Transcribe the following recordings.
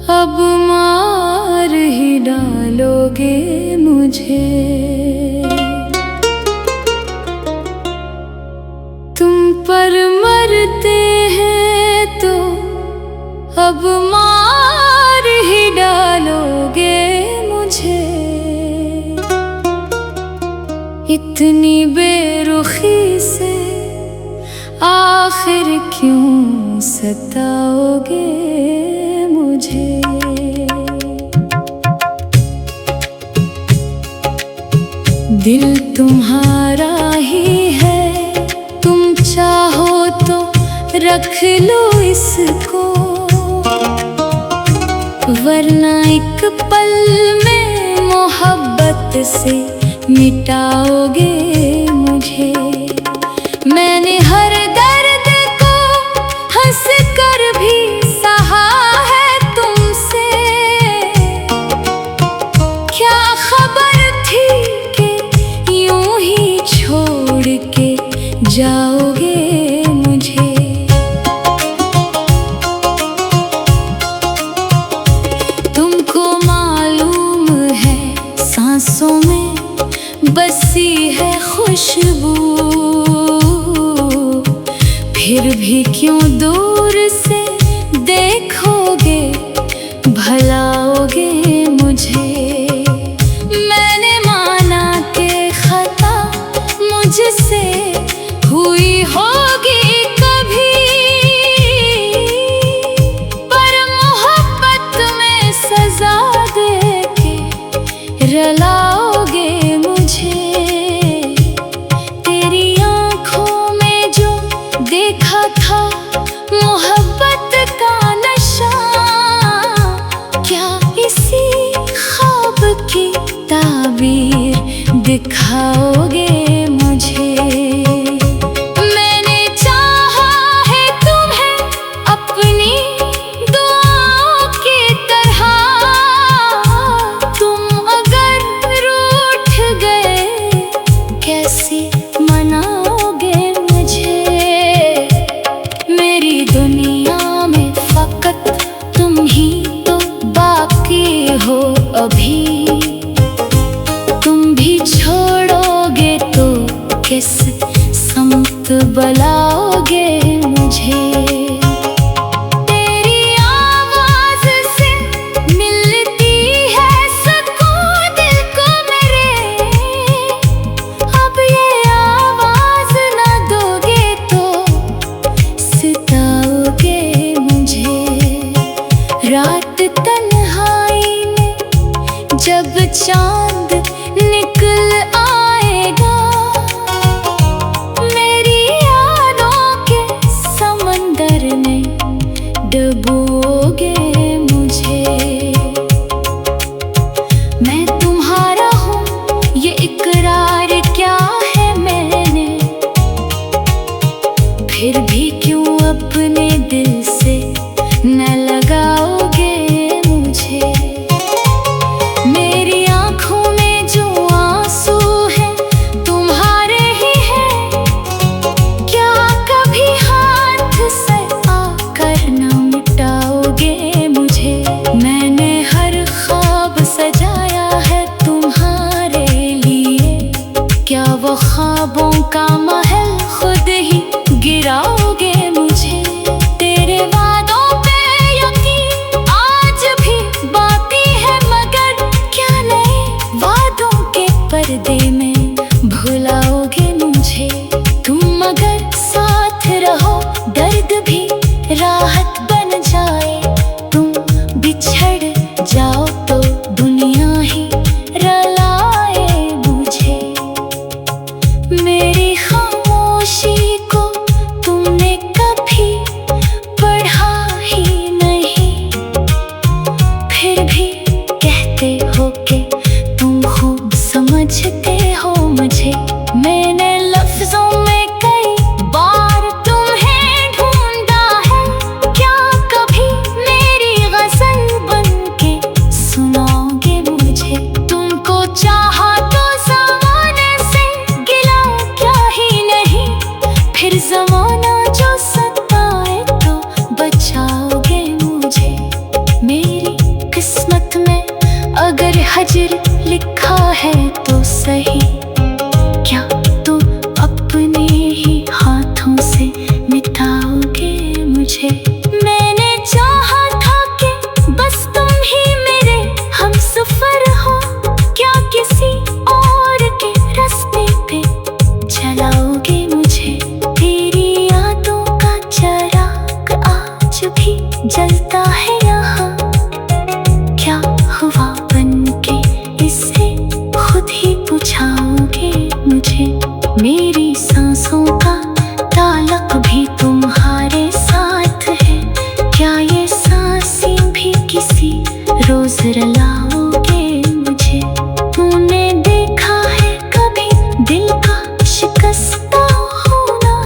अब मार ही डालोगे मुझे। तुम पर मरते हैं तो अब मार ही डालोगे मुझे। इतनी बेरुखी से आखिर क्यों सताओगे मुझे। दिल तुम्हारा ही है, तुम चाहो तो रख लो इसको, वरना एक पल में मोहब्बत से मिटाओगे मुझे। मैंने हर दर्द को हंस कर भी सहा है तुमसे। क्या खबर थी कि यूं ही छोड़ के जाओगे मुझे। तुमको मालूम है सांसों में बसी है खुशबू, फिर भी क्यों दूर से देखोगे भलाओगे मुझे। मैंने माना कि खता मुझसे हुई होगी कभी, पर मोहब्बत में सजा देके रलाओगे मुझे। तेरी आँखों में जो देखा था मोहब्बत का नशा, क्या इसी ख्वाब की ताबीर दिखाओगे मुझे। मैंने चाहा है तुम्हें अपनी दुआओं की तरह, तुम अगर रूठ गए कैसे मनाओगे मुझे। मेरी दुनिया में फकत तुम ही तो बाकी हो अभी। तुम भी छोड़ोगे तो किस समत बुलाओगे मुझे। तेरी आवाज से मिलती है सुकून दिल को मेरे। अब ये आवाज ना दोगे तो सताओगे मुझे। रात तन्हाई में जब चांद निकल आएगा, मेरी यादों के समंदर में डुबोगे मुझे। मैं तुम्हारा हूँ ये इकरार क्या है मैंने, फिर भी क्यों अपने दिल से न लगाओगे मुझे। मेरी आँखों में जो आंसू है तुम्हारे ही हैं, क्या कभी हाथ से आकर न मिटाओगे मुझे। मैंने हर ख्वाब सजाया है तुम्हारे लिए, क्या वो ख्वाबों का महल खुद ही गिराओगे मुझे। तेरे वादों पे यकीन आज भी बाकी है, मगर क्या नए वादों के पर्दे में भुलाओगे मुझे। तुम अगर साथ रहो दर्द भी राहत बन जाए, तुम बिछड़ जाओ तो दुनिया ही रलाए मुझे। मेरी खाम हजर लिखा है तो सही, क्या तुम अपने ही हाथों से मिटाओगे मुझे? मैंने चाहा था कि बस तुम ही मेरे हमसफर हो, क्या किसी और के रास्ते पे चलाओगे मुझे? तेरी यादों का चिराग आज भी जलता है यहाँ, क्या हुआ बनके इसे खुद ही बुझाओगे मुझे? मेरी सांसों का ताल्लुक भी तुम्हारे साथ है, क्या ये सांसें भी किसी रोज रुलाओगे मुझे? तूने देखा है कभी दिल का शिकस्ता होना,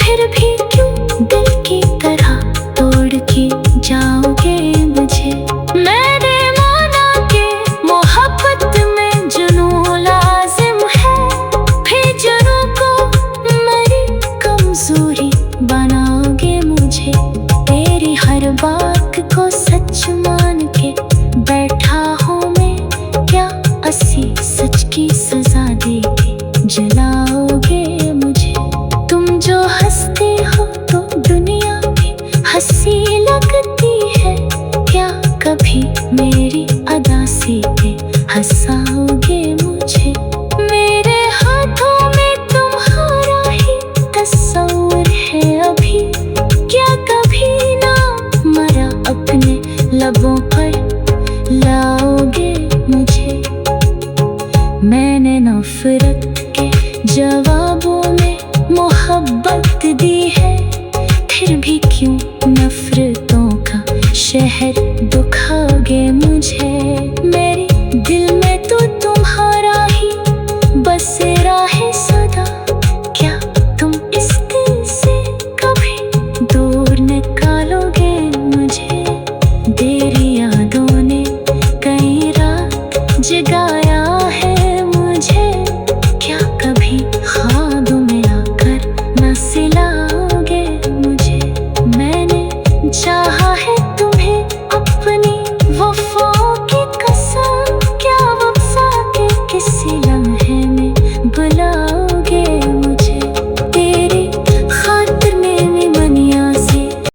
फिर भी क्यों दिल की तरह तोड़ के जाओगे मुझे? मैंने माना कि मोहब्बत में जुनून लाजिम है, फिर जुनून को मेरी कमजोरी बनाओगे मुझे? तेरी हर बात को सच मान के बैठा हूँ मैं, क्या अस्सी सच की सजा दे के जलाओगे मुझे? तुम जो हंसते हो तो दुनिया भी हंसी लगती है, क्या कभी मेरी अदा से हंसाओगे मुझे? मेरे हाथों में तुम्हारा ही तस्वीर है अभी, क्या कभी ना मरा अपने लबों पर लाओगे मुझे? मैंने नफरत